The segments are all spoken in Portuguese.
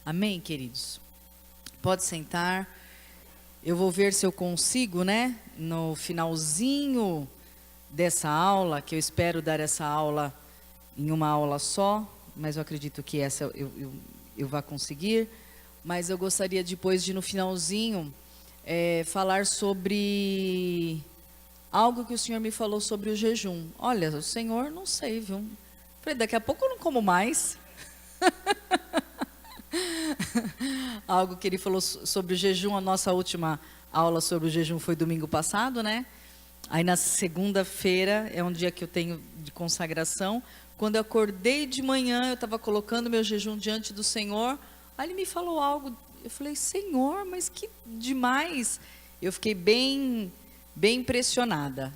Amém, queridos? Pode sentar. Eu vou ver se eu consigo, no finalzinho dessa aula, que eu espero dar essa aula em uma aula só, mas eu acredito que essa eu vá conseguir. Mas eu gostaria depois de, no finalzinho, falar sobre algo que o Senhor me falou sobre o jejum. Olha, o Senhor, não sei, viu? Falei, daqui a pouco eu não como mais. Algo que ele falou sobre o jejum, a nossa última aula sobre o jejum foi domingo passado, Aí na segunda-feira é um dia que eu tenho de consagração. Quando eu acordei de manhã, eu estava colocando meu jejum diante do Senhor. Aí ele me falou algo, eu falei, Senhor, mas que demais. Eu fiquei bem impressionada,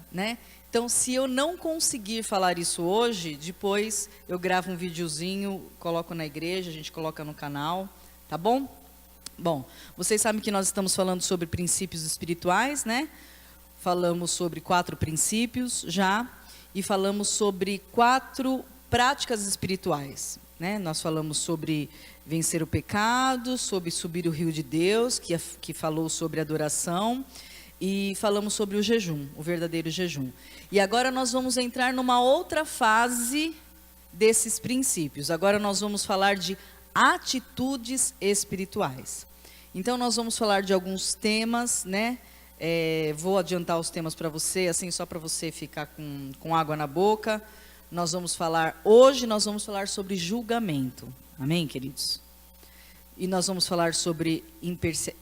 Então, se eu não conseguir falar isso hoje, depois eu gravo um videozinho, coloco na igreja, a gente coloca no canal, tá bom? Bom, vocês sabem que nós estamos falando sobre princípios espirituais, Falamos sobre 4 princípios já, e falamos sobre 4 práticas espirituais, Nós falamos sobre vencer o pecado, sobre subir o rio de Deus, que falou sobre adoração, e falamos sobre o jejum, o verdadeiro jejum. E agora nós vamos entrar numa outra fase desses princípios. Agora nós vamos falar de atitudes espirituais. Então nós vamos falar de alguns temas, vou adiantar os temas para você, assim, só para você ficar com água na boca. Hoje nós vamos falar sobre julgamento. Amém, queridos? E nós vamos falar sobre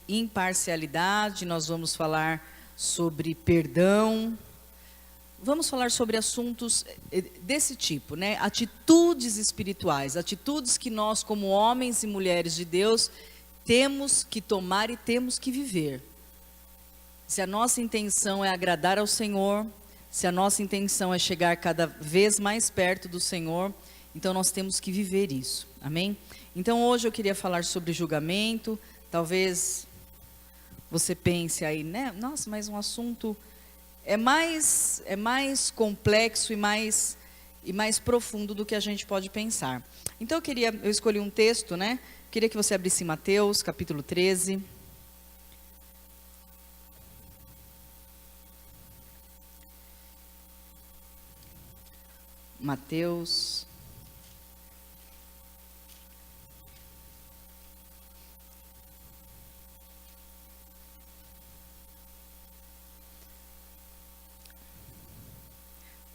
imparcialidade, nós vamos falar sobre perdão. Vamos falar sobre assuntos desse tipo, Atitudes espirituais, atitudes que nós, como homens e mulheres de Deus, temos que tomar e temos que viver. Se a nossa intenção é agradar ao Senhor, se a nossa intenção é chegar cada vez mais perto do Senhor, então nós temos que viver isso, amém? Então hoje eu queria falar sobre julgamento. Talvez você pense aí, Nossa, mas um assunto é mais complexo e mais profundo do que a gente pode pensar. Então eu escolhi um texto, Queria que você abrisse Mateus, capítulo 13. Mateus.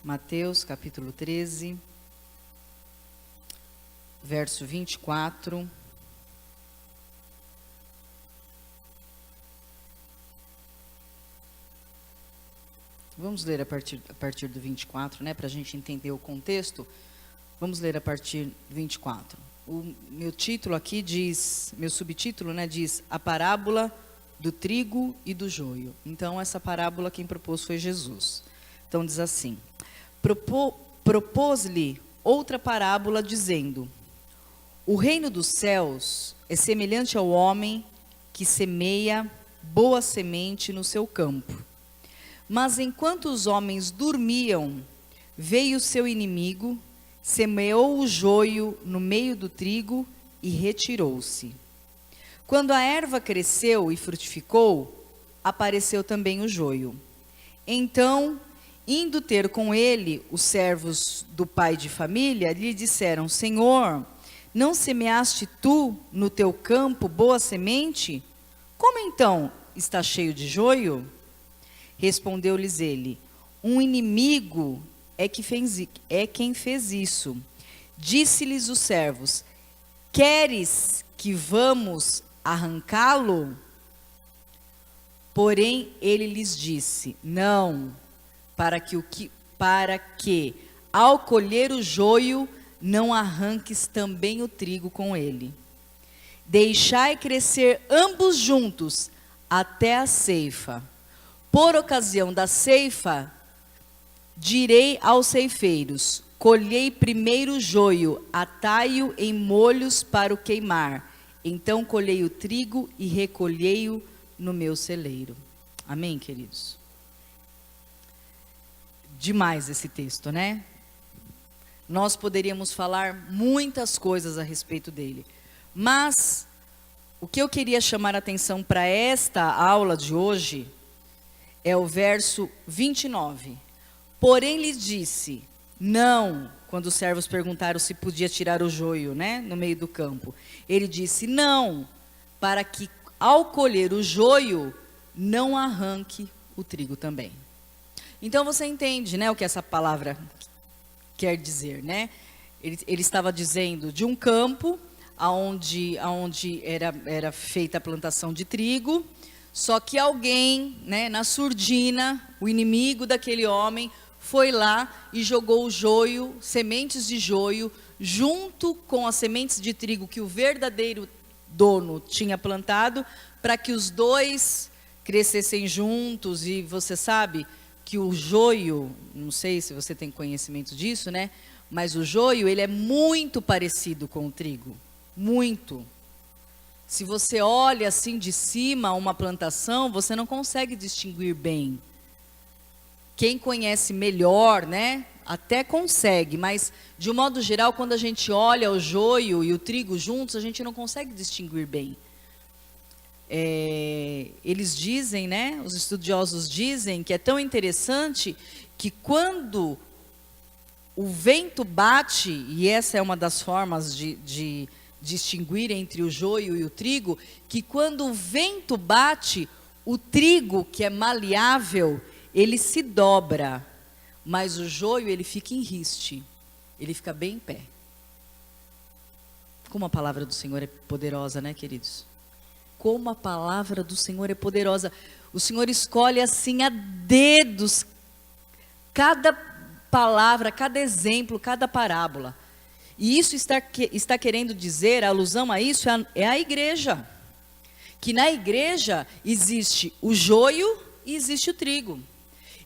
Mateus, capítulo 13, verso 24. Vamos ler a partir do 24, para a gente entender o contexto. Vamos ler a partir do 24. O meu título aqui diz, meu subtítulo, diz a parábola do trigo e do joio. Então, essa parábola quem propôs foi Jesus. Então, diz assim: propôs-lhe outra parábola, dizendo: o reino dos céus é semelhante ao homem que semeia boa semente no seu campo. Mas enquanto os homens dormiam, veio seu inimigo, semeou o joio no meio do trigo e retirou-se. Quando a erva cresceu e frutificou, apareceu também o joio. Então, indo ter com ele os servos do pai de família, lhe disseram: Senhor, não semeaste tu no teu campo boa semente? Como então está cheio de joio? Respondeu-lhes ele: um inimigo é quem fez isso. Disse-lhes os servos: queres que vamos arrancá-lo? Porém ele lhes disse: não, para que ao colher o joio não arranques também o trigo com ele. Deixai crescer ambos juntos até a ceifa. Por ocasião da ceifa, direi aos ceifeiros: colhei primeiro o joio, atai-o em molhos para o queimar. Então colhei o trigo e recolhei-o no meu celeiro. Amém, queridos? Demais esse texto, Nós poderíamos falar muitas coisas a respeito dele. Mas o que eu queria chamar a atenção para esta aula de hoje é o verso 29. Porém lhe disse, não, quando os servos perguntaram se podia tirar o joio, né, no meio do campo. Ele disse, não, para que ao colher o joio, não arranque o trigo também. Então você entende, né, o que essa palavra quer dizer, né? Ele estava dizendo de um campo aonde era feita a plantação de trigo, só que alguém, né, na surdina, o inimigo daquele homem, foi lá e jogou o joio, sementes de joio, junto com as sementes de trigo que o verdadeiro dono tinha plantado, para que os dois crescessem juntos. E você sabe que o joio, não sei se você tem conhecimento disso, né? Mas o joio, ele é muito parecido com o trigo, muito. Se você olha assim de cima uma plantação, você não consegue distinguir bem. Quem conhece melhor, né, até consegue, mas de um modo geral, quando a gente olha o joio e o trigo juntos, a gente não consegue distinguir bem. Eles dizem, né, os estudiosos dizem que é tão interessante que quando o vento bate, e essa é uma das formas de distinguir entre o joio e o trigo, que quando o vento bate, o trigo, que é maleável, ele se dobra, mas o joio, ele fica em riste, ele fica bem em pé. Como a palavra do Senhor é poderosa, né, queridos? Como a palavra do Senhor é poderosa. O Senhor escolhe assim a dedos cada palavra, cada exemplo, cada parábola. E isso está querendo dizer, a alusão a isso é a igreja. Que na igreja existe o joio e existe o trigo.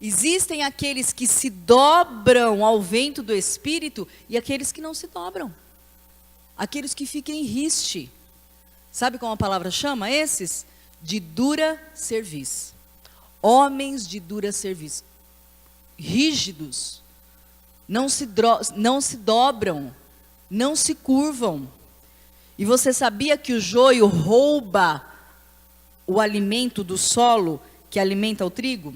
Existem aqueles que se dobram ao vento do Espírito e aqueles que não se dobram. Aqueles que ficam em riste. Sabe como a palavra chama esses? De dura cerviz. Homens de dura cerviz. Rígidos. Não se dobram. Não se curvam. E você sabia que o joio rouba o alimento do solo que alimenta o trigo?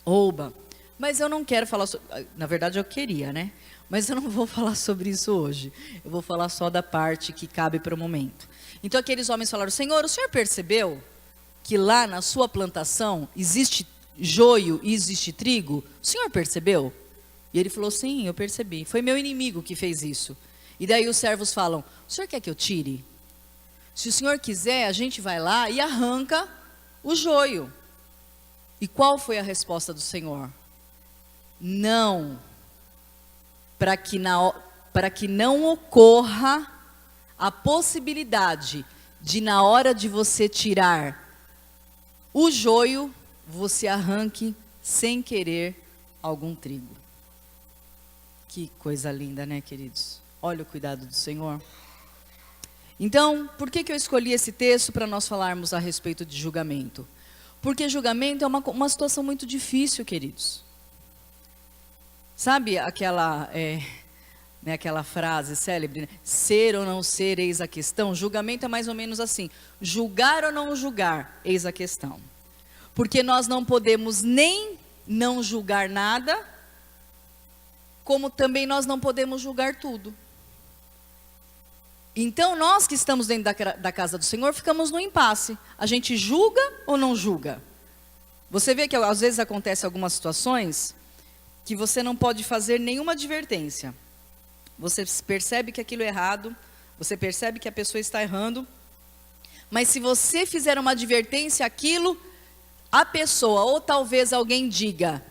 Rouba. Mas eu não quero falar sobre... Na verdade eu queria, né? Mas eu não vou falar sobre isso hoje. Eu vou falar só da parte que cabe para o momento. Então aqueles homens falaram, Senhor, o Senhor percebeu que lá na sua plantação existe joio e existe trigo? O Senhor percebeu? E ele falou, sim, eu percebi. Foi meu inimigo que fez isso. E daí os servos falam, o Senhor quer que eu tire? Se o Senhor quiser, a gente vai lá e arranca o joio. E qual foi a resposta do Senhor? Não. Para que não ocorra a possibilidade de, na hora de você tirar o joio, você arranque sem querer algum trigo. Que coisa linda, né, queridos? Olha o cuidado do Senhor. Então, por que eu escolhi esse texto para nós falarmos a respeito de julgamento? Porque julgamento é uma situação muito difícil, queridos. Sabe aquela frase célebre, né? Ser ou não ser, eis a questão? Julgamento é mais ou menos assim. Julgar ou não julgar, eis a questão. Porque nós não podemos nem não julgar nada, como também nós não podemos julgar tudo. Então, nós que estamos dentro da casa do Senhor, ficamos no impasse. A gente julga ou não julga? Você vê que às vezes acontece algumas situações que você não pode fazer nenhuma advertência. Você percebe que aquilo é errado, você percebe que a pessoa está errando, mas se você fizer uma advertência àquilo, a pessoa, ou talvez alguém diga,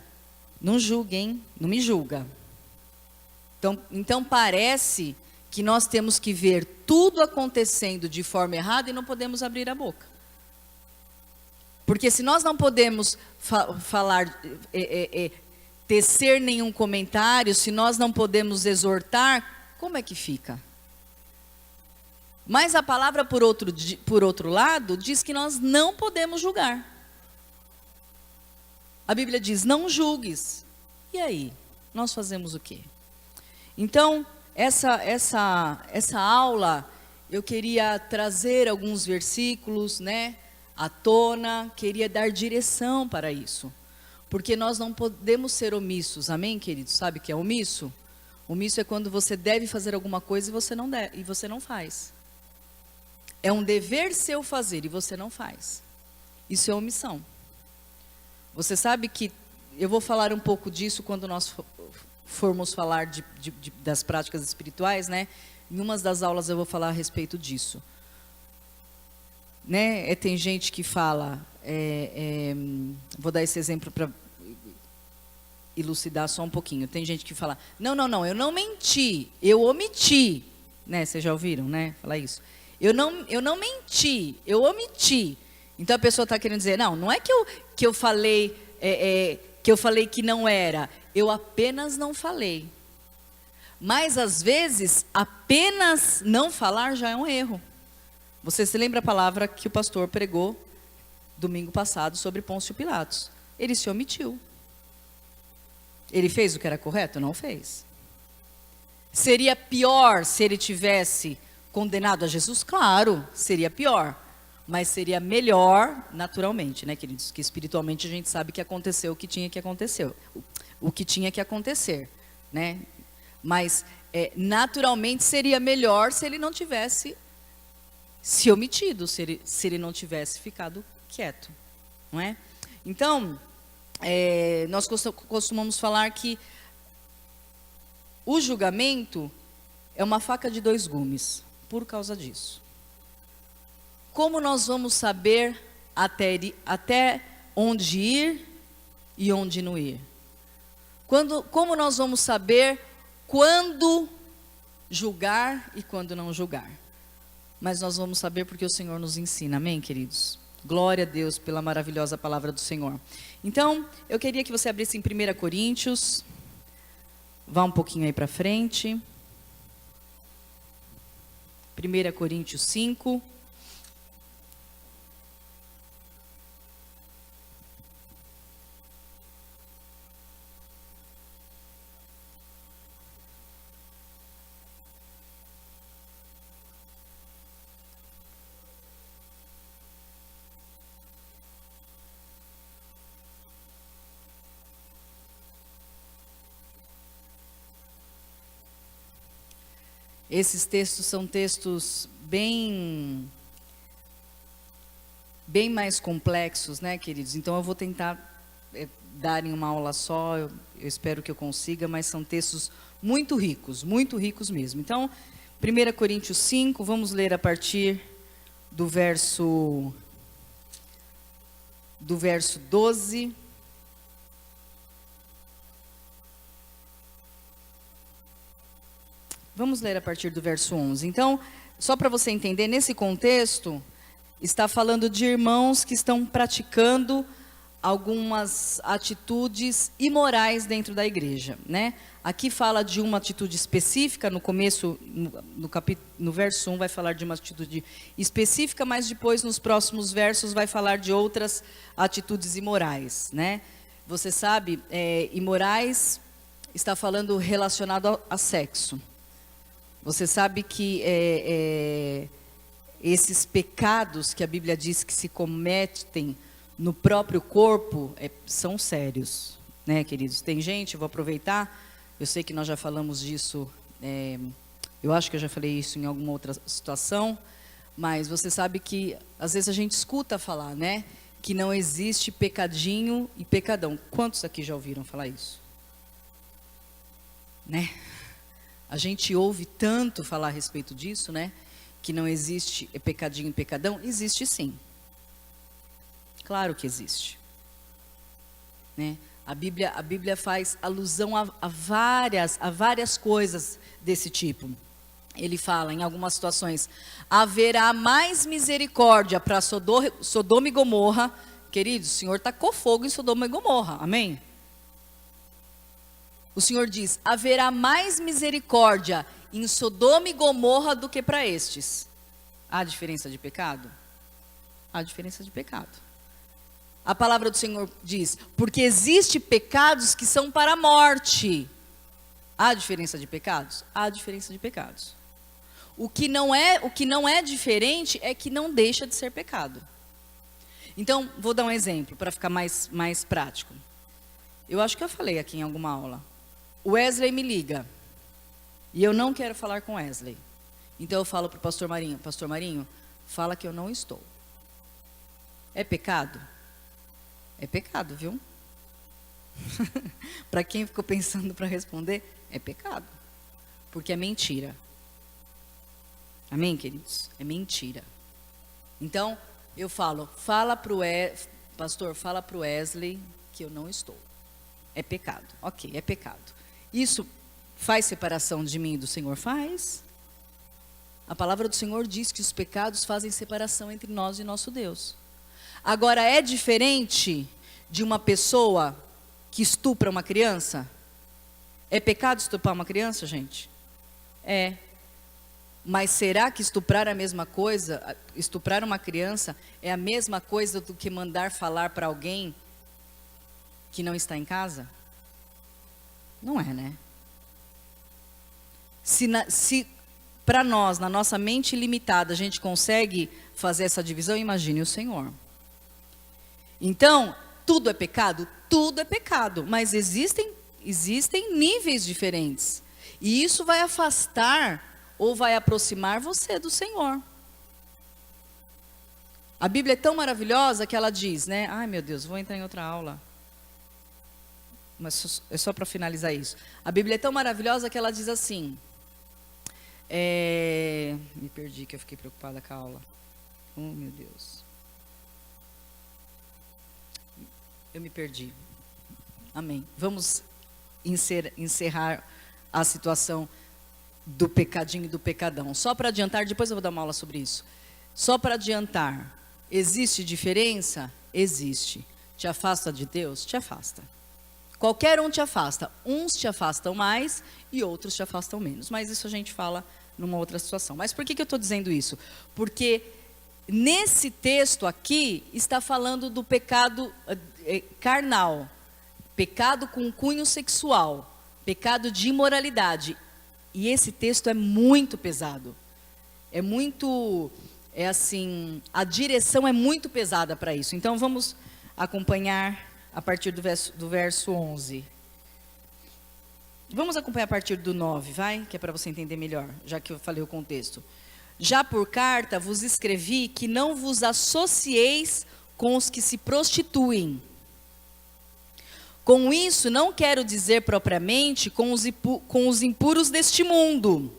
não julgue, hein? Não me julga. Então parece que nós temos que ver tudo acontecendo de forma errada e não podemos abrir a boca. Porque se nós não podemos tecer nenhum comentário, se nós não podemos exortar, como é que fica? Mas a palavra, por outro lado, diz que nós não podemos julgar. A Bíblia diz, não julgues. E aí? Nós fazemos o quê? Então, essa aula, eu queria trazer alguns versículos, né, à tona, queria dar direção para isso. Porque nós não podemos ser omissos, amém, queridos? Sabe o que é omisso? Omisso é quando você deve fazer alguma coisa e você não deve, e você não faz. É um dever seu fazer e você não faz. Isso é omissão. Você sabe que, eu vou falar um pouco disso quando nós formos falar das práticas espirituais, né? Em umas das aulas eu vou falar a respeito disso. Né? Tem gente que fala, vou dar esse exemplo para elucidar só um pouquinho. Tem gente que fala, não, eu não menti, eu omiti. Né? Vocês já ouviram, né? Falar isso. Eu não menti, eu omiti. Então a pessoa está querendo dizer, não é que eu falei que não era, eu apenas não falei. Mas às vezes, apenas não falar já é um erro. Você se lembra a palavra que o pastor pregou domingo passado sobre Pôncio Pilatos? Ele se omitiu. Ele fez o que era correto? Não fez. Seria pior se ele tivesse condenado a Jesus? Claro, seria pior. Mas seria melhor, naturalmente, né, queridos? Que espiritualmente a gente sabe que aconteceu o que tinha que acontecer. O que tinha que acontecer, né? Mas naturalmente seria melhor se ele não tivesse se omitido, se ele não tivesse ficado quieto, não é? Então, nós costumamos falar que o julgamento é uma faca de dois gumes, por causa disso. Como nós vamos saber até onde ir e onde não ir? Como nós vamos saber quando julgar e quando não julgar? Mas nós vamos saber porque o Senhor nos ensina, amém, queridos? Glória a Deus pela maravilhosa palavra do Senhor. Então, eu queria que você abrisse em 1 Coríntios, vá um pouquinho aí para frente. 1 Coríntios 5. Esses textos são textos bem mais complexos, né, queridos? Então eu vou tentar dar em uma aula só, eu espero que eu consiga, mas são textos muito ricos mesmo. Então, 1 Coríntios 5, vamos ler a partir do verso 12. Vamos ler a partir do verso 11. Então, só para você entender, nesse contexto, está falando de irmãos que estão praticando algumas atitudes imorais dentro da igreja, né? Aqui fala de uma atitude específica, no começo, no verso 1 vai falar de uma atitude específica, mas depois nos próximos versos vai falar de outras atitudes imorais, né? Você sabe, imorais está falando relacionado a sexo. Você sabe que esses pecados que a Bíblia diz que se cometem no próprio corpo são sérios, né, queridos? Tem gente, eu vou aproveitar, eu sei que nós já falamos disso, eu acho que eu já falei isso em alguma outra situação, mas você sabe que às vezes a gente escuta falar, né, que não existe pecadinho e pecadão. Quantos aqui já ouviram falar isso? Né? A gente ouve tanto falar a respeito disso, né? Que não existe pecadinho e pecadão. Existe sim. Claro que existe. Né? A Bíblia faz alusão a várias coisas desse tipo. Ele fala em algumas situações, haverá mais misericórdia para Sodoma e Gomorra. Queridos, o Senhor tacou fogo em Sodoma e Gomorra, amém? O Senhor diz, haverá mais misericórdia em Sodoma e Gomorra do que para estes. Há diferença de pecado? Há diferença de pecado. A palavra do Senhor diz, porque existe pecados que são para a morte. Há diferença de pecados? Há diferença de pecados. O que não é diferente é que não deixa de ser pecado. Então, vou dar um exemplo para ficar mais prático. Eu acho que eu falei aqui em alguma aula. O Wesley me liga e eu não quero falar com Wesley. Então eu falo para o pastor Marinho, fala que eu não estou. É pecado? É pecado, viu? Para quem ficou pensando para responder, é pecado. Porque é mentira. Amém, queridos? É mentira. Então, eu falo, pastor, fala para o Wesley que eu não estou. É pecado. Ok, é pecado. Isso faz separação de mim e do Senhor? Faz. A palavra do Senhor diz que os pecados fazem separação entre nós e nosso Deus. Agora, é diferente de uma pessoa que estupra uma criança? É pecado estuprar uma criança, gente? É. Mas será que estuprar é a mesma coisa? Estuprar uma criança é a mesma coisa do que mandar falar para alguém que não está em casa? Não é, né? Se para nós, na nossa mente limitada, a gente consegue fazer essa divisão, imagine o Senhor. Então, tudo é pecado? Tudo é pecado, mas existem níveis diferentes. E isso vai afastar ou vai aproximar você do Senhor. A Bíblia é tão maravilhosa que ela diz, né? Ai, meu Deus, vou entrar em outra aula. Mas é só para finalizar isso. A Bíblia é tão maravilhosa que ela diz assim... Me perdi, que eu fiquei preocupada com a aula. Oh, meu Deus. Eu me perdi. Amém. Vamos encerrar a situação do pecadinho e do pecadão. Só para adiantar, depois eu vou dar uma aula sobre isso. Só para adiantar, existe diferença? Existe. Te afasta de Deus? Te afasta. Qualquer um te afasta. Uns te afastam mais e outros te afastam menos. Mas isso a gente fala numa outra situação. Mas por que eu estou dizendo isso? Porque nesse texto aqui está falando do pecado carnal, pecado com cunho sexual, pecado de imoralidade. E esse texto é muito pesado. A direção é muito pesada para isso. Então vamos acompanhar a partir do verso 11. Vamos acompanhar a partir do 9, vai? Que é para você entender melhor, já que eu falei o contexto. Já por carta vos escrevi que não vos associeis com os que se prostituem. Com isso, não quero dizer propriamente com os impuros deste mundo,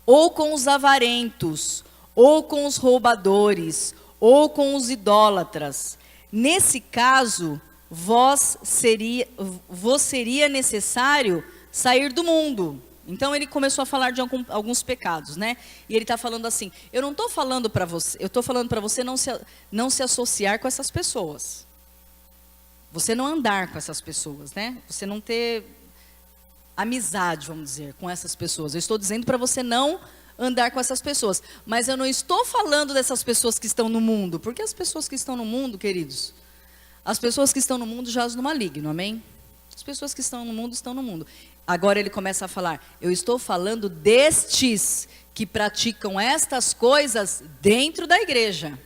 ou com os avarentos, ou com os roubadores, ou com os idólatras. Nesse caso, vos seria necessário sair do mundo. Então ele começou a falar de alguns pecados, né? E ele está falando assim, eu não estou falando para você, eu estou falando para você não se associar com essas pessoas. Você não andar com essas pessoas, né? Você não ter amizade, vamos dizer, com essas pessoas. Eu estou dizendo para você não andar com essas pessoas. Mas eu não estou falando dessas pessoas que estão no mundo. Porque as pessoas que estão no mundo, queridos, as pessoas que estão no mundo jazem no maligno, amém? As pessoas que estão no mundo, estão no mundo. Agora ele começa a falar, eu estou falando destes que praticam estas coisas dentro da igreja.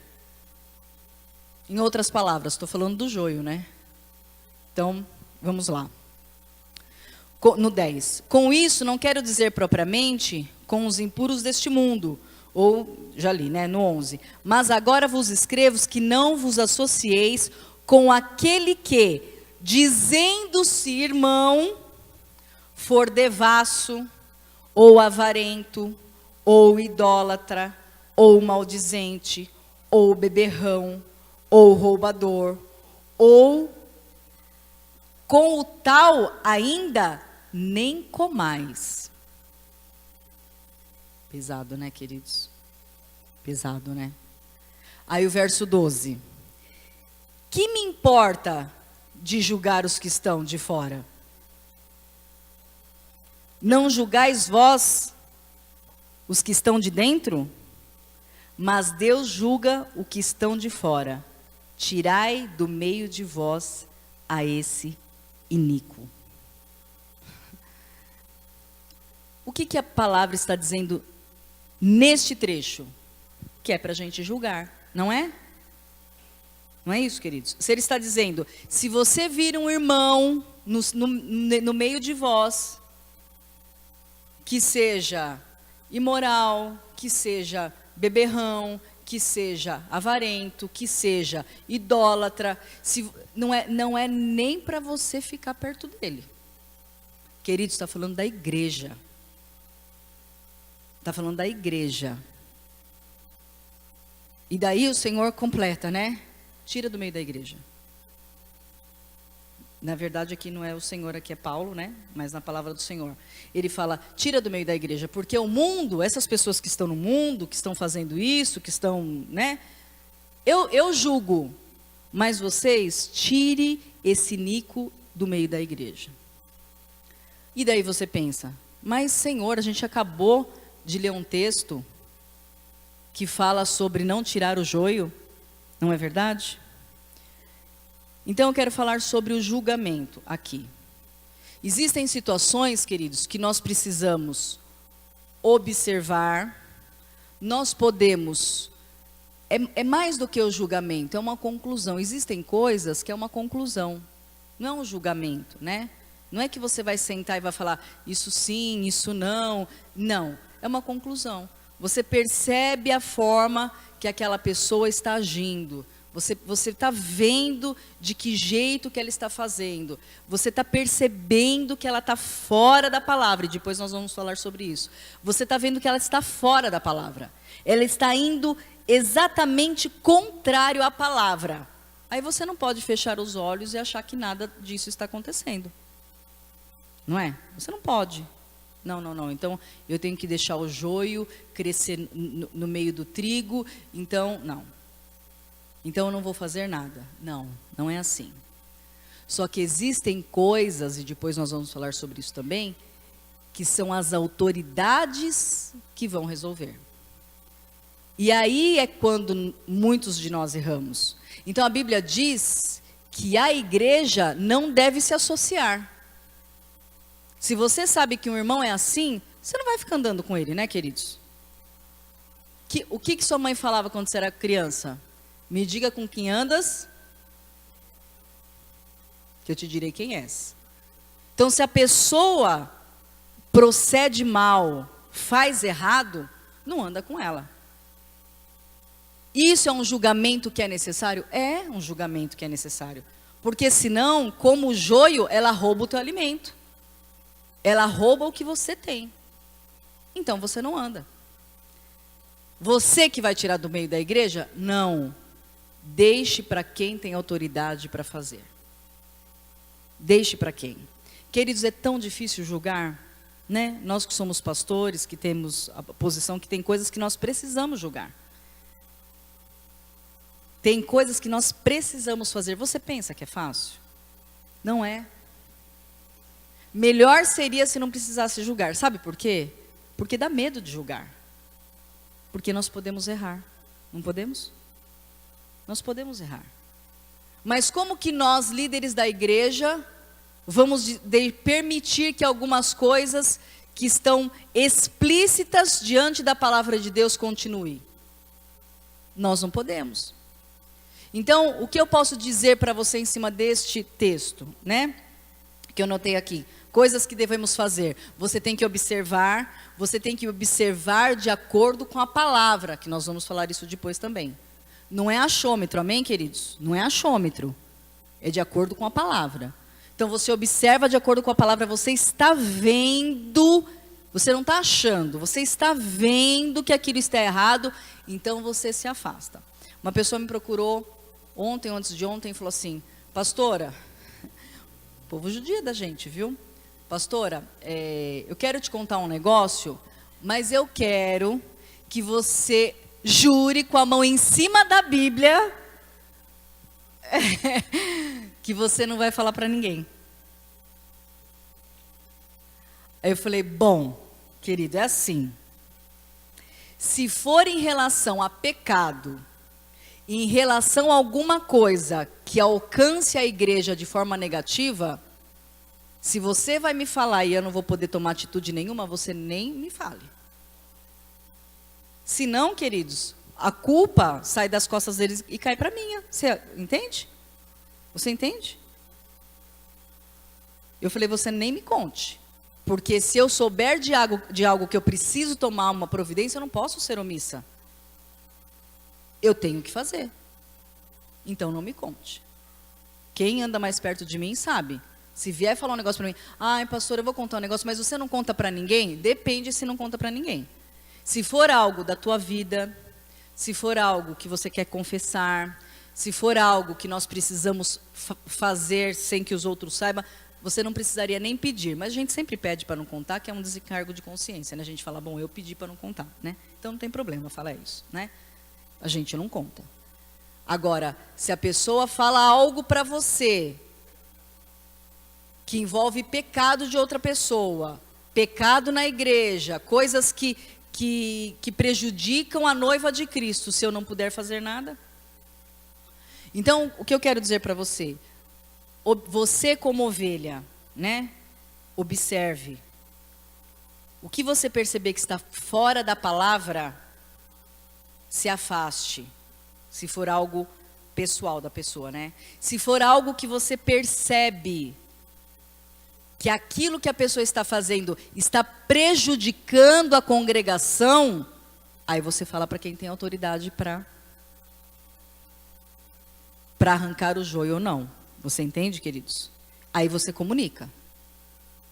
Em outras palavras, estou falando do joio, né? Então, vamos lá. No 10. Com isso, não quero dizer propriamente com os impuros deste mundo. Ou, já li, né? No 11. Mas agora vos escrevo que não vos associeis com aquele que, dizendo-se irmão, for devasso, ou avarento, ou idólatra, ou maldizente, ou beberrão, ou roubador, ou com o tal ainda nem comais. Pesado, né, queridos? Pesado, né? Aí o verso 12. Que me importa de julgar os que estão de fora? Não julgais vós os que estão de dentro? Mas Deus julga o que estão de fora. Tirai do meio de vós a esse iníquo. O que a palavra está dizendo neste trecho, que é para a gente julgar, não é? Não é isso, queridos? Se ele está dizendo, se você vir um irmão no meio de vós, que seja imoral, que seja beberrão, que seja avarento, que seja idólatra, não é nem para você ficar perto dele. Queridos, está falando da igreja. Está falando da igreja. E daí o Senhor completa, né? Tira do meio da igreja. Na verdade aqui não é o Senhor, aqui é Paulo, né? Mas na palavra do Senhor. Ele fala, tira do meio da igreja. Porque o mundo, essas pessoas que estão no mundo, que estão fazendo isso, que estão, né? Eu julgo. Mas vocês, tire esse Nico do meio da igreja. E daí você pensa, mas Senhor, a gente acabou de ler um texto que fala sobre não tirar o joio. Não é verdade? Então eu quero falar sobre o julgamento aqui. Existem situações, queridos, que nós precisamos observar. Nós podemos, é mais do que o julgamento, é uma conclusão. Existem coisas que é uma conclusão, não é um julgamento, né? Não é que você vai sentar e vai falar, isso sim, isso não. Não, é uma conclusão. Você percebe a forma que aquela pessoa está agindo. Você está vendo de que jeito que ela está fazendo. Você está percebendo que ela está fora da palavra. E depois nós vamos falar sobre isso. Você está vendo que ela está fora da palavra. Ela está indo exatamente contrário à palavra. Aí você não pode fechar os olhos e achar que nada disso está acontecendo. Não é? Você não pode. Não. Então, eu tenho que deixar o joio crescer no meio do trigo. Então, não. Então, eu não vou fazer nada. Não é assim. Só que existem coisas, e depois nós vamos falar sobre isso também, que são as autoridades que vão resolver. E aí é quando muitos de nós erramos. Então, a Bíblia diz que a igreja não deve se associar. Se você sabe que um irmão é assim, você não vai ficar andando com ele, né, queridos? O que sua mãe falava quando você era criança? Me diga com quem andas, que eu te direi quem és. Então, se a pessoa procede mal, faz errado, não anda com ela. Isso é um julgamento que é necessário? É um julgamento que é necessário. Porque senão, como o joio, ela rouba o teu alimento. Ela rouba o que você tem. Então você não anda. Você que vai tirar do meio da igreja? Não. Deixe para quem tem autoridade para fazer. Deixe para quem? Queridos, é tão difícil julgar, né? Nós que somos pastores, que temos a posição, que tem coisas que nós precisamos julgar. Tem coisas que nós precisamos fazer. Você pensa que é fácil? Não é. Melhor seria se não precisasse julgar. Sabe por quê? Porque dá medo de julgar. Porque nós podemos errar. Não podemos? Nós podemos errar. Mas como que nós, líderes da igreja, vamos permitir que algumas coisas que estão explícitas diante da palavra de Deus continuem? Nós não podemos. Então, o que eu posso dizer para você em cima deste texto, né? Que eu notei aqui. Coisas que devemos fazer. Você tem que observar de acordo com a palavra, que nós vamos falar isso depois também. Não é achômetro, amém, queridos? Não é achômetro. É de acordo com a palavra. Então você observa de acordo com a palavra, você está vendo, você não está achando, você está vendo que aquilo está errado, então você se afasta. Uma pessoa me procurou ontem, antes de ontem, e falou assim, pastora, povo judia da gente, viu? Pastora, eu quero te contar um negócio, mas eu quero que você jure com a mão em cima da Bíblia que você não vai falar para ninguém. Aí eu falei, bom, querido, é assim. Se for em relação a pecado, em relação a alguma coisa que alcance a igreja de forma negativa, se você vai me falar e eu não vou poder tomar atitude nenhuma, você nem me fale. Se não, queridos, a culpa sai das costas deles e cai para minha. Você entende? Você entende? Eu falei, você nem me conte. Porque se eu souber de algo que eu preciso tomar uma providência, eu não posso ser omissa. Eu tenho que fazer. Então não me conte. Quem anda mais perto de mim sabe. Se vier falar um negócio para mim, ai, pastor, eu vou contar um negócio, mas você não conta para ninguém? Depende se não conta para ninguém. Se for algo da tua vida, se for algo que você quer confessar, se for algo que nós precisamos fazer sem que os outros saibam, você não precisaria nem pedir. Mas a gente sempre pede para não contar, que é um desencargo de consciência, né? A gente fala, bom, eu pedi para não contar, né? Então não tem problema falar isso, né? A gente não conta. Agora, se a pessoa fala algo para você que envolve pecado de outra pessoa, pecado na igreja, coisas que prejudicam a noiva de Cristo, se eu não puder fazer nada. Então, o que eu quero dizer para você? Você como ovelha, né? Observe. O que você perceber que está fora da palavra, se afaste. Se for algo pessoal da pessoa, né? Se for algo que você percebe que aquilo que a pessoa está fazendo está prejudicando a congregação, aí você fala para quem tem autoridade para arrancar o joio ou não. Você entende, queridos? Aí você comunica.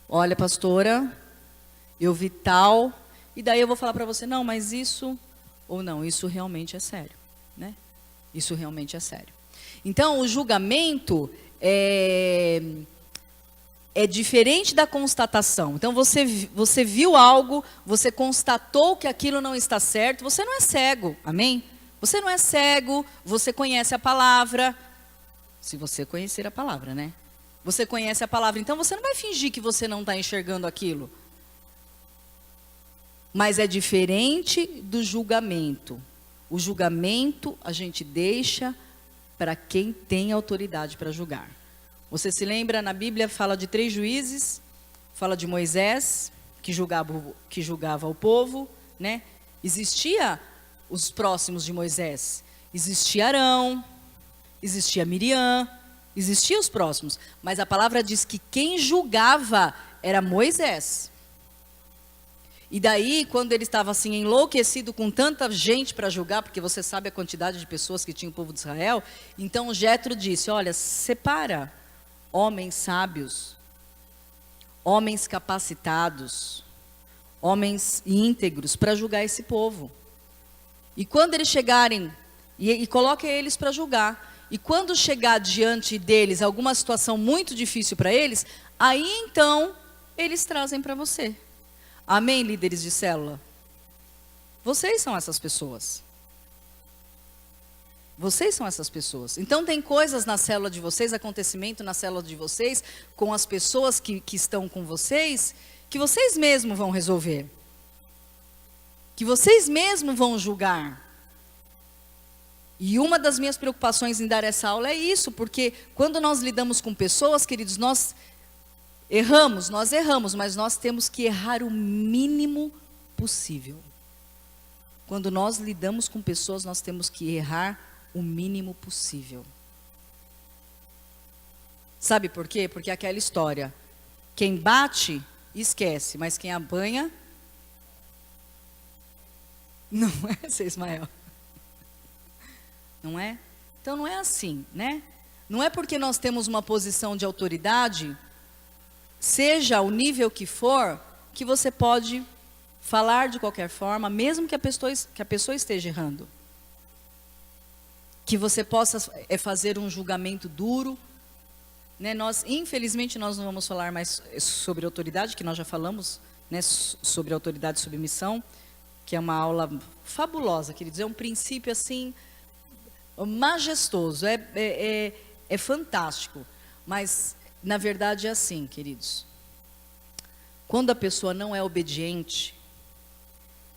Olha, pastora, eu vi tal, e daí eu vou falar para você, não, mas isso, ou não, isso realmente é sério, né? Isso realmente é sério. Então, o julgamento é diferente da constatação. Então, você viu algo, você constatou que aquilo não está certo, você não é cego, amém? Você não é cego, você conhece a palavra, se você conhecer a palavra, né? Você conhece a palavra, então você não vai fingir que você não está enxergando aquilo. Mas é diferente do julgamento. O julgamento a gente deixa para quem tem autoridade para julgar. Você se lembra, na Bíblia fala de 3 juízes, fala de Moisés, que julgava o povo, né? Existia os próximos de Moisés. Existia Arão, existia Miriam, existiam os próximos. Mas a palavra diz que quem julgava era Moisés. E daí, quando ele estava assim enlouquecido com tanta gente para julgar, porque você sabe a quantidade de pessoas que tinha o povo de Israel, então Jetro disse, olha, separa homens sábios, homens capacitados, homens íntegros para julgar esse povo. E quando eles chegarem, e coloque eles para julgar, e quando chegar diante deles alguma situação muito difícil para eles, aí então eles trazem para você. Amém, líderes de célula? Vocês são essas pessoas. Vocês são essas pessoas. Então tem coisas na célula de vocês, acontecimento na célula de vocês, com as pessoas que estão com vocês, que vocês mesmos vão resolver. Que vocês mesmos vão julgar. E uma das minhas preocupações em dar essa aula é isso, porque quando nós lidamos com pessoas, queridos, nós erramos, mas nós temos que errar o mínimo possível. Quando nós lidamos com pessoas, nós temos que errar o mínimo possível. Sabe por quê? Porque aquela história, quem bate, esquece, mas quem apanha, não é, seu Ismael? Não é? Então não é assim, né? Não é porque nós temos uma posição de autoridade, seja o nível que for, que você pode falar de qualquer forma, mesmo que a pessoa esteja errando. Que você possa fazer um julgamento duro, né? Infelizmente, nós não vamos falar mais sobre autoridade, que nós já falamos, né, sobre autoridade e submissão, que é uma aula fabulosa, queridos, é um princípio assim, majestoso, é fantástico, mas na verdade é assim, queridos, quando a pessoa não é obediente,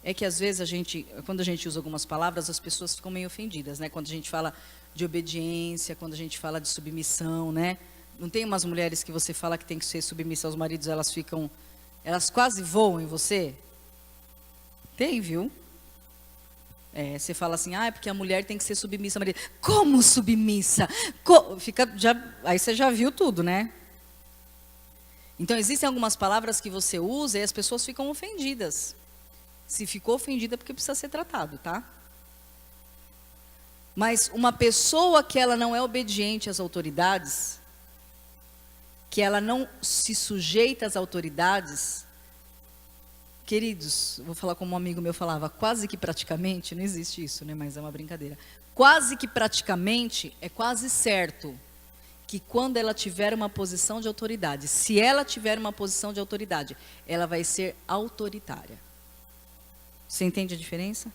é que às vezes quando a gente usa algumas palavras, as pessoas ficam meio ofendidas, né? Quando a gente fala de obediência, quando a gente fala de submissão, né? Não tem umas mulheres que você fala que tem que ser submissa aos maridos, elas quase voam em você? Tem, viu? Você fala assim, é porque a mulher tem que ser submissa. Maria, como submissa? Aí você já viu tudo, né? Então, existem algumas palavras que você usa e as pessoas ficam ofendidas. Se ficou ofendida, é porque precisa ser tratado, tá? Mas uma pessoa que ela não é obediente às autoridades, que ela não se sujeita às autoridades, queridos, vou falar como um amigo meu falava, quase que praticamente, não existe isso, né? Mas é uma brincadeira. Quase que praticamente é quase certo que quando ela tiver uma posição de autoridade, se ela tiver uma posição de autoridade, ela vai ser autoritária. Você entende a diferença?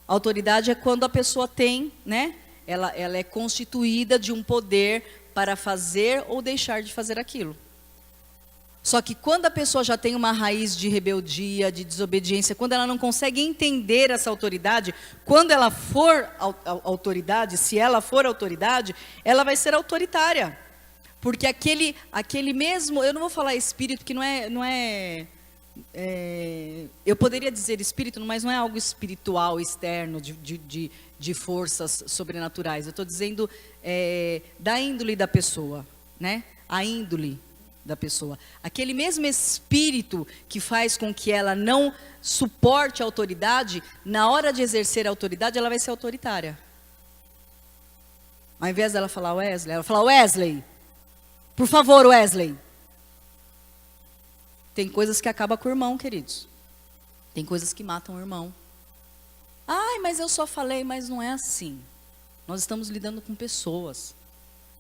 Autoridade é quando a pessoa tem, né? Ela é constituída de um poder para fazer ou deixar de fazer aquilo. Só que quando a pessoa já tem uma raiz de rebeldia, de desobediência, quando ela não consegue entender essa autoridade, quando ela for autoridade, se ela for autoridade, ela vai ser autoritária. Porque aquele mesmo, eu não vou falar espírito, que não é eu poderia dizer espírito, mas não é algo espiritual, externo, de forças sobrenaturais. Eu estou dizendo da índole da pessoa, né? A índole da pessoa. Aquele mesmo espírito que faz com que ela não suporte a autoridade, na hora de exercer a autoridade, ela vai ser autoritária. Ao invés dela falar Wesley, ela fala Wesley, por favor, Wesley. Tem coisas que acabam com o irmão, queridos. Tem coisas que matam o irmão. Mas eu só falei, mas não é assim. Nós estamos lidando com pessoas,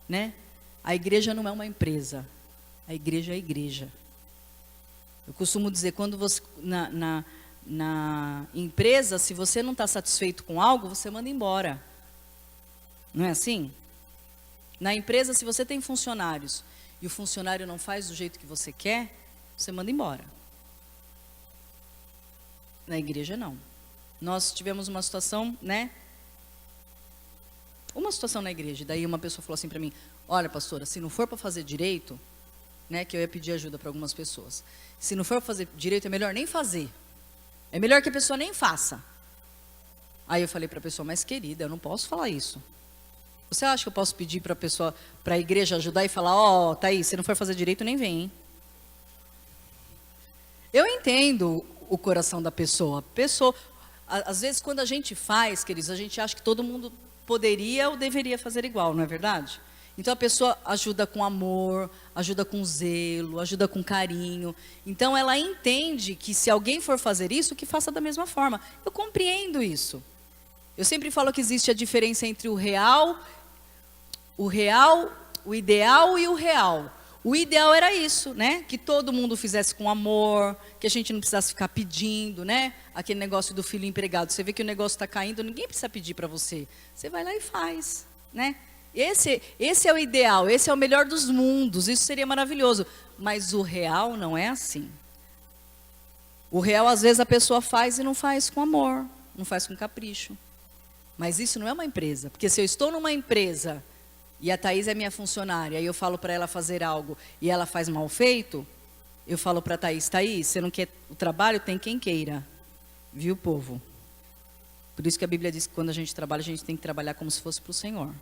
né? A igreja não é uma empresa. A igreja é a igreja. Eu costumo dizer, quando você, na empresa, se você não está satisfeito com algo, você manda embora. Não é assim? Na empresa, se você tem funcionários e o funcionário não faz do jeito que você quer, você manda embora. Na igreja, não. Nós tivemos uma situação, né? Uma situação na igreja. Daí uma pessoa falou assim para mim, olha, pastora, se não for para fazer direito, né, que eu ia pedir ajuda para algumas pessoas. Se não for para fazer direito, é melhor nem fazer. É melhor que a pessoa nem faça. Aí eu falei para a pessoa, mas querida, eu não posso falar isso. Você acha que eu posso pedir para a pessoa, para a igreja ajudar e falar, tá aí, se não for fazer direito, nem vem, hein? Eu entendo o coração da pessoa. Às vezes, quando a gente faz, queridos, a gente acha que todo mundo poderia ou deveria fazer igual, não é verdade? Então, a pessoa ajuda com amor, ajuda com zelo, ajuda com carinho. Então, ela entende que se alguém for fazer isso, que faça da mesma forma. Eu compreendo isso. Eu sempre falo que existe a diferença entre o ideal e o real. O ideal era isso, né? Que todo mundo fizesse com amor, que a gente não precisasse ficar pedindo, né? Aquele negócio do filho empregado. Você vê que o negócio está caindo, ninguém precisa pedir para você. Você vai lá e faz, né? Esse é o ideal, esse é o melhor dos mundos, isso seria maravilhoso. Mas o real não é assim. O real, às vezes, a pessoa faz e não faz com amor, não faz com capricho. Mas isso não é uma empresa, porque se eu estou numa empresa e a Thaís é minha funcionária, e eu falo para ela fazer algo e ela faz mal feito, eu falo para a Thaís, você não quer o trabalho? Tem quem queira. Viu, povo? Por isso que a Bíblia diz que quando a gente trabalha, a gente tem que trabalhar como se fosse para o Senhor.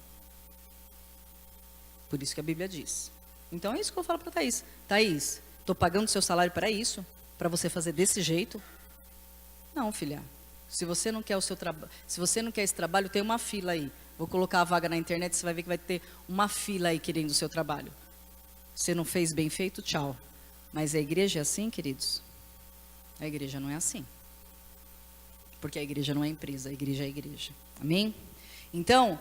Por isso que a Bíblia diz. Então é isso que eu falo para a Thaís. Thaís, estou pagando seu salário para isso? Para você fazer desse jeito? Não, filha. Se você não quer o seu trabalho, se você não quer esse trabalho, tem uma fila aí. Vou colocar a vaga na internet, você vai ver que vai ter uma fila aí querendo o seu trabalho. Você não fez bem feito, tchau. Mas a igreja é assim, queridos? A igreja não é assim. Porque a igreja não é empresa, a igreja é a igreja. Amém? Então,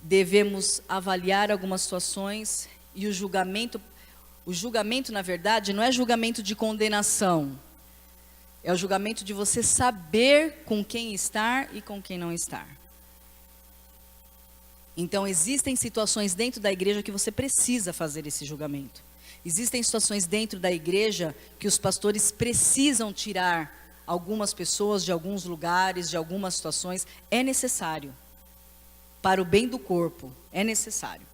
devemos avaliar algumas situações e o julgamento, na verdade, não é julgamento de condenação. É o julgamento de você saber com quem estar e com quem não estar. Então, existem situações dentro da igreja que você precisa fazer esse julgamento. Existem situações dentro da igreja que os pastores precisam tirar algumas pessoas de alguns lugares, de algumas situações. É necessário. Para o bem do corpo, é necessário.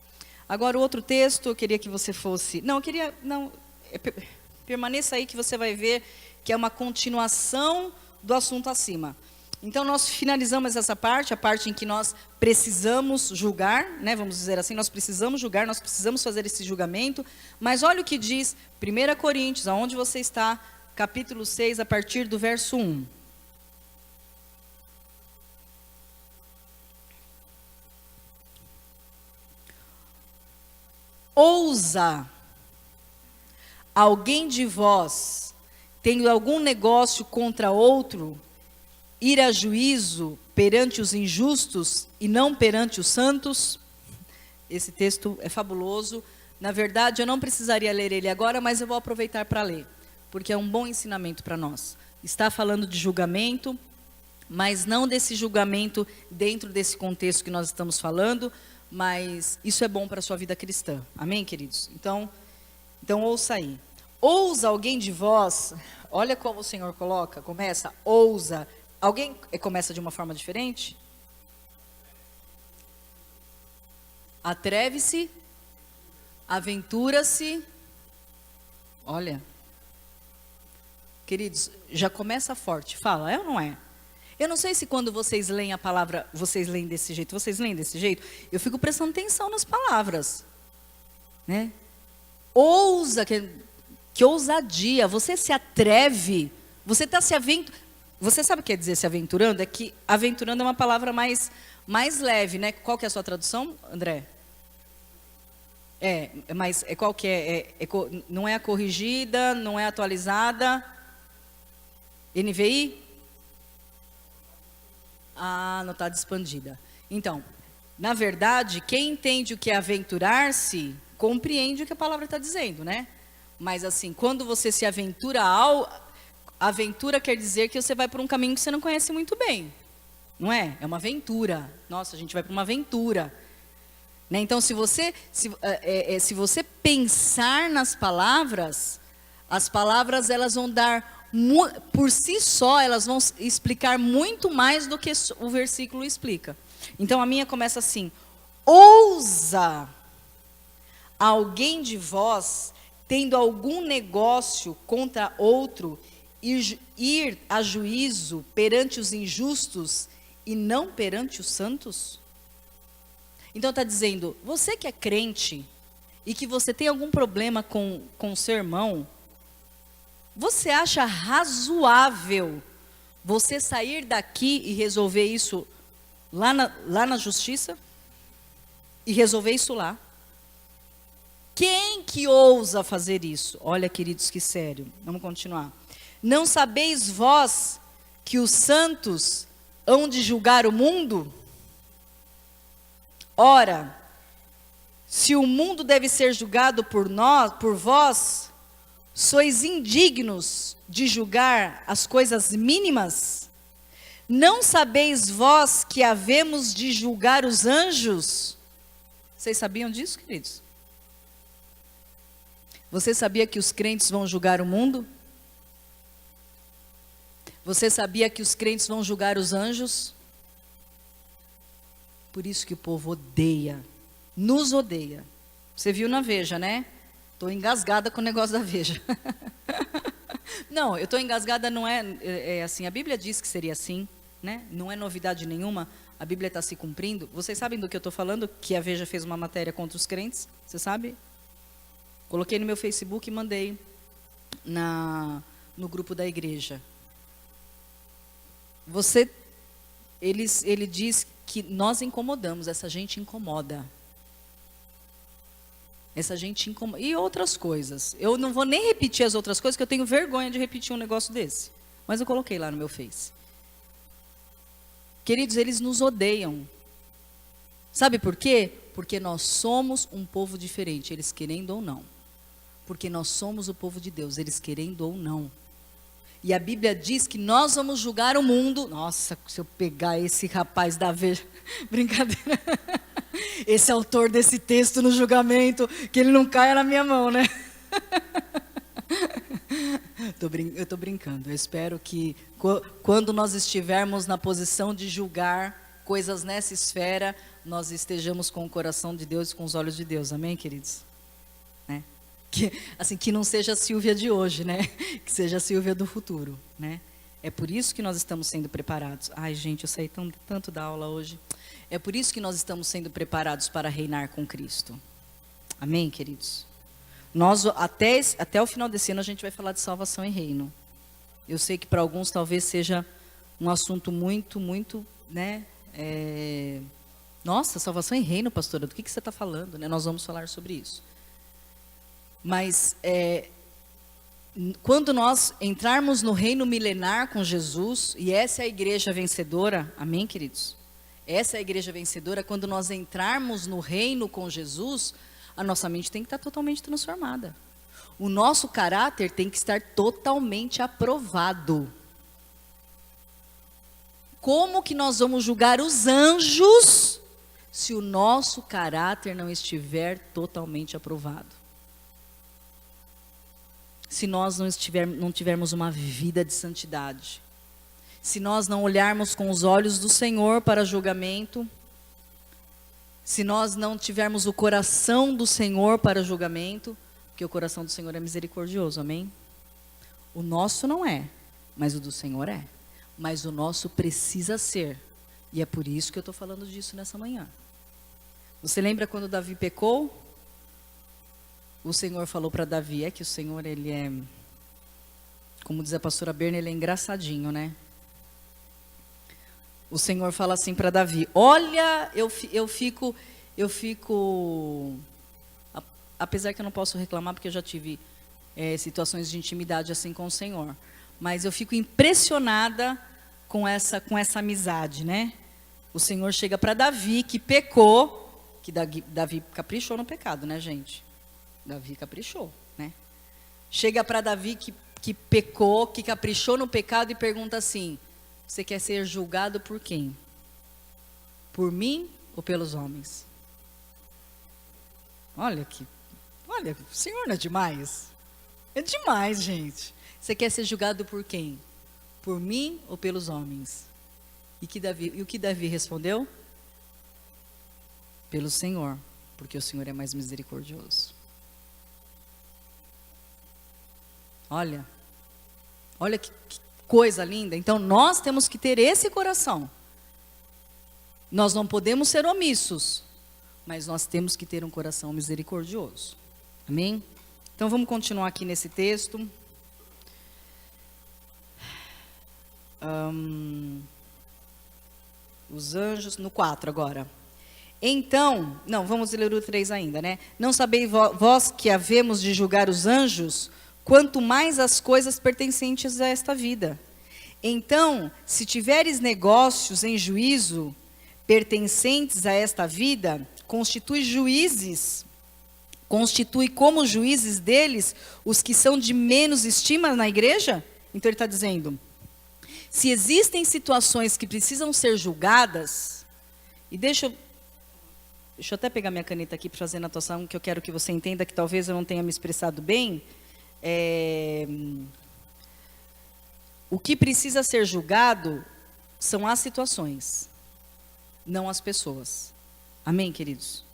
Agora, o outro texto, eu queria que você fosse... permaneça aí que você vai ver que é uma continuação do assunto acima. Então, nós finalizamos essa parte, a parte em que nós precisamos julgar, né, vamos dizer assim, nós precisamos julgar, nós precisamos fazer esse julgamento. Mas olha o que diz 1 Coríntios, aonde você está, capítulo 6, a partir do verso 1. Ousa alguém de vós, tendo algum negócio contra outro, ir a juízo perante os injustos e não perante os santos? Esse texto é fabuloso. Na verdade, eu não precisaria ler ele agora, mas eu vou aproveitar para ler, porque é um bom ensinamento para nós. Está falando de julgamento, mas não desse julgamento dentro desse contexto que nós estamos falando, mas isso é bom para a sua vida cristã. Amém, queridos? Então ouça aí. Ousa alguém de vós, olha como o Senhor coloca, começa, ousa. Alguém começa de uma forma diferente? Atreve-se, aventura-se. Olha, queridos, já começa forte. Fala, é ou não é? Eu não sei se quando vocês leem a palavra, vocês leem desse jeito. Vocês leem desse jeito? Eu fico prestando atenção nas palavras, né? Ousa, que ousadia. Você se atreve. Você está se aventurando. Você sabe o que quer dizer se aventurando? É que aventurando é uma palavra mais leve, né? Qual que é a sua tradução, André? Mas qual que é? Não é a corrigida, não é atualizada? NVI? Ah, não está expandida. Então, na verdade, quem entende o que é aventurar-se, compreende o que a palavra está dizendo, né? Mas assim, quando você se aventura aventura quer dizer que você vai por um caminho que você não conhece muito bem, não é? É uma aventura. Nossa, a gente vai para uma aventura, né? Então, se você pensar nas palavras, as palavras elas vão dar, por si só, elas vão explicar muito mais do que o versículo explica. Então, a minha começa assim: ousa alguém de vós, tendo algum negócio contra outro, ir a juízo perante os injustos e não perante os santos? Então está dizendo, você que é crente e que você tem algum problema com o seu irmão, você acha razoável você sair daqui e resolver isso lá na justiça? E resolver isso lá? Quem que ousa fazer isso? Olha, queridos, que sério. Vamos continuar. Não sabeis vós que os santos hão de julgar o mundo? Ora, se o mundo deve ser julgado por vós, sois indignos de julgar as coisas mínimas? Não sabeis vós que havemos de julgar os anjos? Vocês sabiam disso, queridos? Você sabia que os crentes vão julgar o mundo? Você sabia que os crentes vão julgar os anjos? Por isso que o povo odeia, nos odeia. Você viu na Veja, né? Estou engasgada com o negócio da Veja. Não, eu estou engasgada, não é assim, a Bíblia diz que seria assim, né? Não é novidade nenhuma, a Bíblia está se cumprindo. Vocês sabem do que eu estou falando? Que a Veja fez uma matéria contra os crentes, você sabe? Coloquei no meu Facebook e mandei no grupo da igreja. Ele diz que nós incomodamos, essa gente incomoda. Essa gente incomoda. E outras coisas. Eu não vou nem repetir as outras coisas, porque eu tenho vergonha de repetir um negócio desse. Mas eu coloquei lá no meu Face. Queridos, eles nos odeiam. Sabe por quê? Porque nós somos um povo diferente, eles querendo ou não. Porque nós somos o povo de Deus, eles querendo ou não. E a Bíblia diz que nós vamos julgar o mundo. Nossa, se eu pegar esse rapaz da Veja, brincadeira. Esse autor desse texto no julgamento, que ele não caia na minha mão, né? Eu estou brincando. Eu espero que quando nós estivermos na posição de julgar coisas nessa esfera, nós estejamos com o coração de Deus e com os olhos de Deus. Amém, queridos? Né? Que não seja a Silvia de hoje, né? Que seja a Silvia do futuro, né? É por isso que nós estamos sendo preparados. Ai, gente, eu saí tanto da aula hoje. É por isso que nós estamos sendo preparados para reinar com Cristo. Amém, queridos? Nós, até o final desse ano, a gente vai falar de salvação e reino. Eu sei que para alguns talvez seja um assunto muito, né? Nossa, salvação e reino, pastora, do que você está falando? Né? Nós vamos falar sobre isso. Mas quando nós entrarmos no reino milenar com Jesus, e essa é a igreja vencedora, amém, queridos? Essa é a igreja vencedora, quando nós entrarmos no reino com Jesus, a nossa mente tem que estar totalmente transformada. O nosso caráter tem que estar totalmente aprovado. Como que nós vamos julgar os anjos se o nosso caráter não estiver totalmente aprovado? Se nós não tivermos uma vida de santidade, se nós não olharmos com os olhos do Senhor para julgamento, se nós não tivermos o coração do Senhor para julgamento, porque o coração do Senhor é misericordioso, amém? O nosso não é, mas o do Senhor é. Mas o nosso precisa ser, e é por isso que eu estou falando disso nessa manhã. Você lembra quando Davi pecou? O Senhor falou para Davi, que o Senhor, ele é, como diz a pastora Berna, ele é engraçadinho, né? O Senhor fala assim para Davi, olha, eu fico, apesar que eu não posso reclamar, porque eu já tive situações de intimidade assim com o Senhor, mas eu fico impressionada com essa amizade, né? O Senhor chega para Davi, que pecou, que Davi caprichou no pecado, né, gente? Davi caprichou, né? Chega para Davi que pecou, que caprichou no pecado e pergunta assim, você quer ser julgado por quem? Por mim ou pelos homens? Olha, o Senhor não é demais? É demais, gente. Você quer ser julgado por quem? Por mim ou pelos homens? E o que Davi respondeu? Pelo Senhor, porque o Senhor é mais misericordioso. Olha que coisa linda. Então nós temos que ter esse coração. Nós não podemos ser omissos, mas nós temos que ter um coração misericordioso. Amém? Então vamos continuar aqui nesse texto. Os anjos, no 4 agora. Então, não, vamos ler o 3 ainda, né? Não sabeis vós que havemos de julgar os anjos, quanto mais as coisas pertencentes a esta vida. Então, se tiveres negócios em juízo, pertencentes a esta vida, constitui como juízes deles, os que são de menos estima na igreja? Então ele está dizendo, se existem situações que precisam ser julgadas, e deixa eu até pegar minha caneta aqui para fazer a anotação, que eu quero que você entenda, que talvez eu não tenha me expressado bem. O que precisa ser julgado são as situações, não as pessoas. Amém, queridos?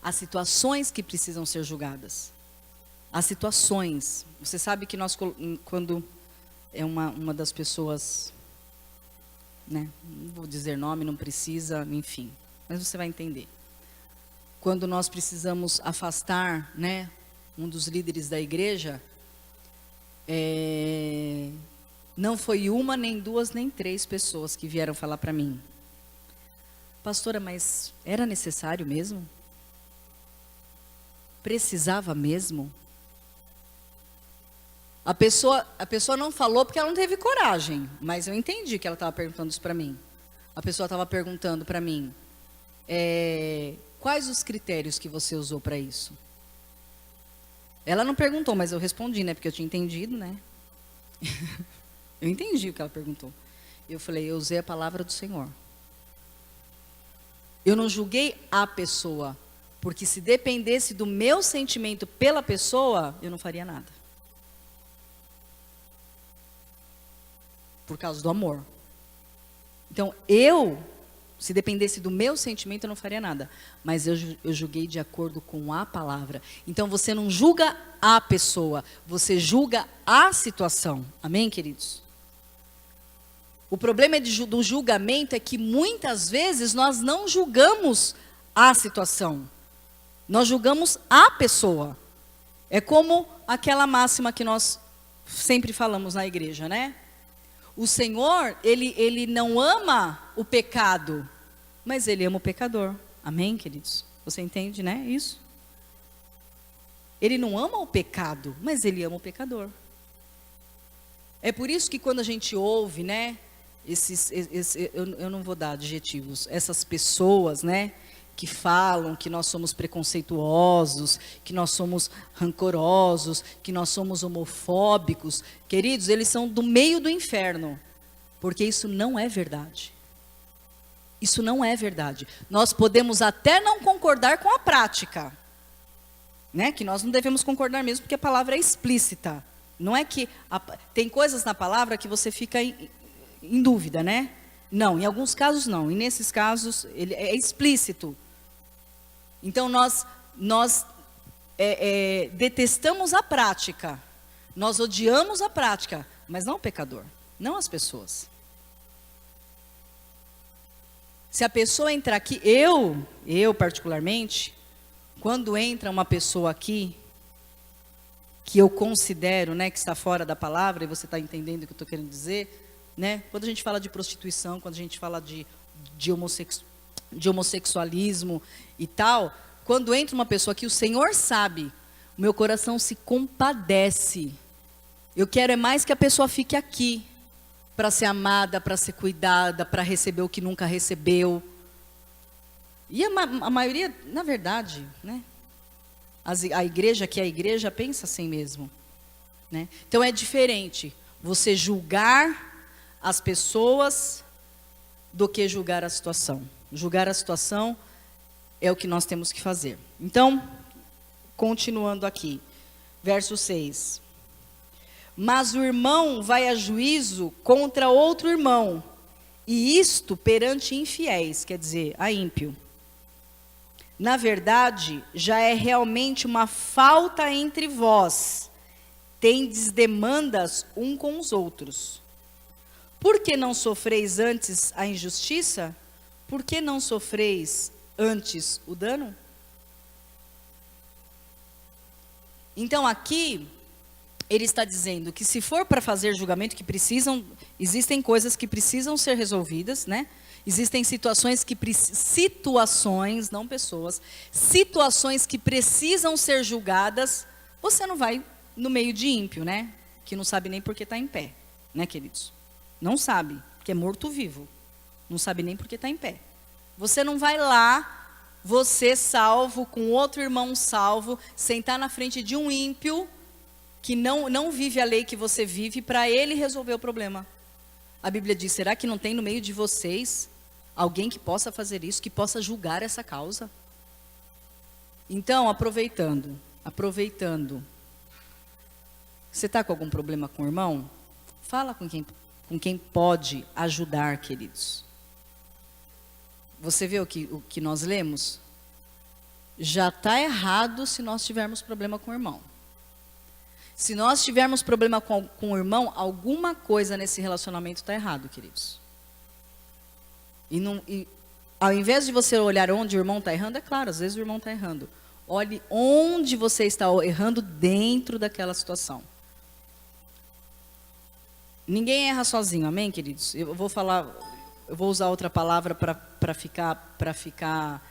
As situações que precisam ser julgadas. As situações. Você sabe que nós, quando é uma das pessoas, né, não vou dizer nome, não precisa, enfim, mas você vai entender. Quando nós precisamos afastar, né, um dos líderes da igreja, não foi uma, nem duas, nem três pessoas que vieram falar para mim. Pastora, mas era necessário mesmo? Precisava mesmo? A pessoa não falou porque ela não teve coragem, mas eu entendi que ela estava perguntando isso para mim. A pessoa estava perguntando para mim, quais os critérios que você usou para isso? Ela não perguntou, mas eu respondi, né? Porque eu tinha entendido, né? Eu entendi o que ela perguntou. Eu falei, eu usei a palavra do Senhor. Eu não julguei a pessoa, porque se dependesse do meu sentimento pela pessoa, eu não faria nada. Por causa do amor. Então, se dependesse do meu sentimento, eu não faria nada. Mas eu julguei de acordo com a palavra. Então, você não julga a pessoa, você julga a situação. Amém, queridos? O problema do julgamento é que muitas vezes nós não julgamos a situação. Nós julgamos a pessoa. É como aquela máxima que nós sempre falamos na igreja, né? O Senhor, ele não ama o pecado, mas Ele ama o pecador. Amém, queridos? Você entende, né? Isso? Ele não ama o pecado, mas Ele ama o pecador. É por isso que quando a gente ouve, né? Eu não vou dar adjetivos. Essas pessoas, né? Que falam que nós somos preconceituosos, que nós somos rancorosos, que nós somos homofóbicos. Queridos, eles são do meio do inferno. Porque isso não é verdade. Isso não é verdade. Nós podemos até não concordar com a prática. Né? Que nós não devemos concordar mesmo, porque a palavra é explícita. Não é que... tem coisas na palavra que você fica em dúvida, né? Não, em alguns casos não. E nesses casos, ele é explícito. Então, nós detestamos a prática. Nós odiamos a prática, mas não o pecador. Não as pessoas. Se a pessoa entrar aqui, eu particularmente, quando entra uma pessoa aqui, que eu considero, né, que está fora da palavra, e você está entendendo o que eu estou querendo dizer, né? Quando a gente fala de prostituição, quando a gente fala de homossexualismo e tal, quando entra uma pessoa aqui, o Senhor sabe, o meu coração se compadece. Eu quero é mais que a pessoa fique aqui, para ser amada, para ser cuidada, para receber o que nunca recebeu. E a maioria, na verdade, né? A igreja que é a igreja pensa assim mesmo. Né? Então é diferente você julgar as pessoas do que julgar a situação. Julgar a situação é o que nós temos que fazer. Então, continuando aqui, verso 6. Mas o irmão vai a juízo contra outro irmão, e isto perante infiéis, quer dizer, a ímpio. Na verdade, já é realmente uma falta entre vós, tendes demandas um com os outros. Por que não sofreis antes a injustiça? Por que não sofreis antes o dano? Então aqui, ele está dizendo que se for para fazer julgamento, existem coisas que precisam ser resolvidas, né? Existem situações não pessoas, situações que precisam ser julgadas, você não vai no meio de ímpio, né? Que não sabe nem por que está em pé, né, queridos? Não sabe, porque é morto-vivo. Não sabe nem por que está em pé. Você não vai lá, você salvo, com outro irmão salvo, sentar na frente de um ímpio, que não vive a lei que você vive, para ele resolver o problema. A Bíblia diz, será que não tem no meio de vocês alguém que possa fazer isso, que possa julgar essa causa? Então, aproveitando, você está com algum problema com o irmão? Fala com quem pode ajudar, queridos. Você vê o que nós lemos? Já está errado se nós tivermos problema com o irmão. Se nós tivermos problema com o irmão, alguma coisa nesse relacionamento está errado, queridos. E ao invés de você olhar onde o irmão está errando, é claro, às vezes o irmão está errando. Olhe onde você está errando dentro daquela situação. Ninguém erra sozinho, amém, queridos? Eu vou usar outra palavra para ficar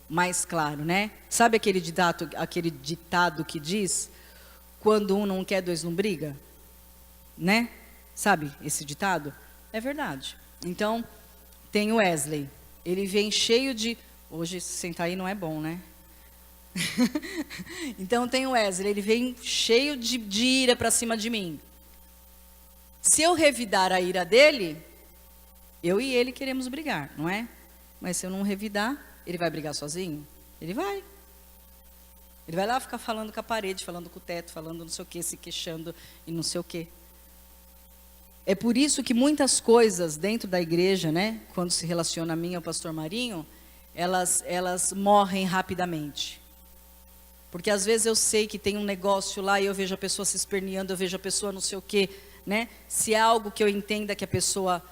mais claro, né? Sabe aquele ditado que diz... Quando um não quer, dois não briga, né? Sabe esse ditado? É verdade. Então, tem o Wesley. Ele vem cheio de... Hoje, sentar aí não é bom, né? Então, tem o Wesley. Ele vem cheio de ira para cima de mim. Se eu revidar a ira dele, eu e ele queremos brigar, não é? Mas se eu não revidar, ele vai brigar sozinho? Ele vai. Ele vai lá ficar falando com a parede, falando com o teto, falando não sei o quê, se queixando e não sei o quê. É por isso que muitas coisas dentro da igreja, né, quando se relaciona a mim e ao pastor Marinho, elas morrem rapidamente. Porque às vezes eu sei que tem um negócio lá e eu vejo a pessoa se esperneando, eu vejo a pessoa não sei o quê, né? Se é algo que eu entenda que a pessoa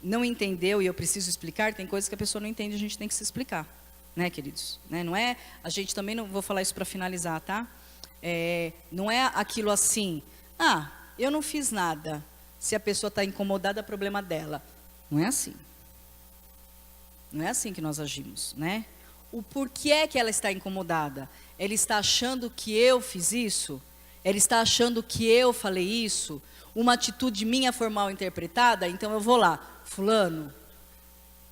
não entendeu e eu preciso explicar, tem coisas que a pessoa não entende, a gente tem que se explicar, né, queridos? Né? Não é, a gente também, não vou falar isso para finalizar, tá? Não é aquilo assim, eu não fiz nada, se a pessoa está incomodada, é problema dela. Não é assim. Não é assim que nós agimos, né? O porquê que ela está incomodada? Ela está achando que eu fiz isso? Ela está achando que eu falei isso? Uma atitude minha foi mal interpretada? Então eu vou lá, fulano,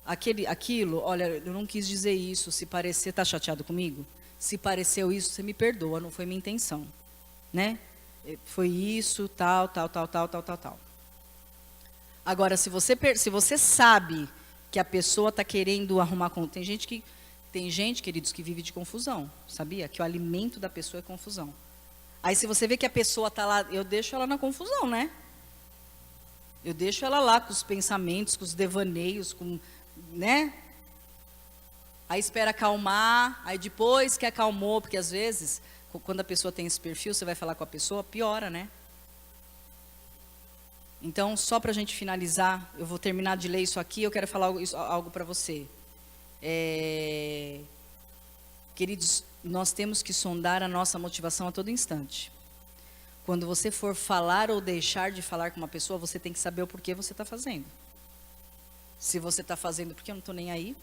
aquilo, olha, eu não quis dizer isso, se parecer, está chateado comigo? Se pareceu isso, você me perdoa, não foi minha intenção, né? Foi isso, tal. Agora, se você sabe que a pessoa está querendo arrumar conta, tem gente, queridos, que vive de confusão, sabia? Que o alimento da pessoa é confusão. Aí se você vê que a pessoa está lá, eu deixo ela na confusão, né? Eu deixo ela lá com os pensamentos, com os devaneios, né? Aí espera acalmar, aí depois que acalmou, porque às vezes, quando a pessoa tem esse perfil, você vai falar com a pessoa, piora, né? Então, só para a gente finalizar, eu vou terminar de ler isso aqui, eu quero falar algo para você. Queridos, nós temos que sondar a nossa motivação a todo instante. Quando você for falar ou deixar de falar com uma pessoa, você tem que saber o porquê você está fazendo. Se você está fazendo porque eu não estou nem aí,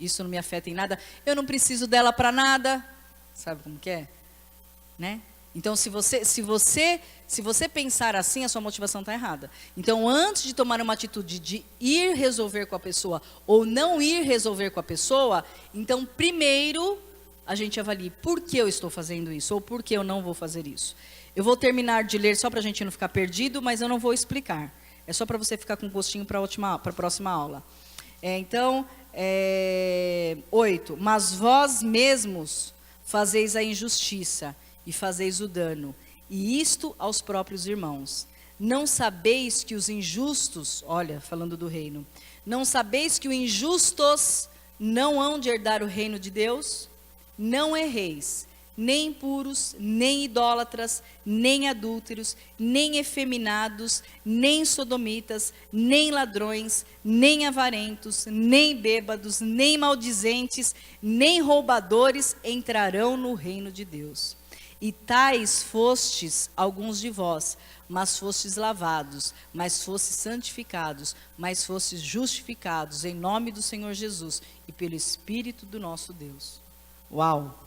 isso não me afeta em nada, eu não preciso dela para nada, sabe como que é? Né? Então, se você pensar assim, a sua motivação está errada. Então, antes de tomar uma atitude de ir resolver com a pessoa ou não ir resolver com a pessoa, então, primeiro, a gente avalie por que eu estou fazendo isso ou por que eu não vou fazer isso. Eu vou terminar de ler só para a gente não ficar perdido, mas eu não vou explicar. É só para você ficar com gostinho para a próxima aula. Então, 8. Mas vós mesmos fazeis a injustiça e fazeis o dano, e isto aos próprios irmãos. Não sabeis que os injustos, olha, falando do reino, não sabeis que os injustos não hão de herdar o reino de Deus? Não erreis, nem impuros, nem idólatras, nem adúlteros, nem efeminados, nem sodomitas, nem ladrões, nem avarentos, nem bêbados, nem maldizentes, nem roubadores entrarão no reino de Deus. E tais fostes alguns de vós, mas fostes lavados, mas fostes santificados, mas fostes justificados em nome do Senhor Jesus e pelo Espírito do nosso Deus. Uau!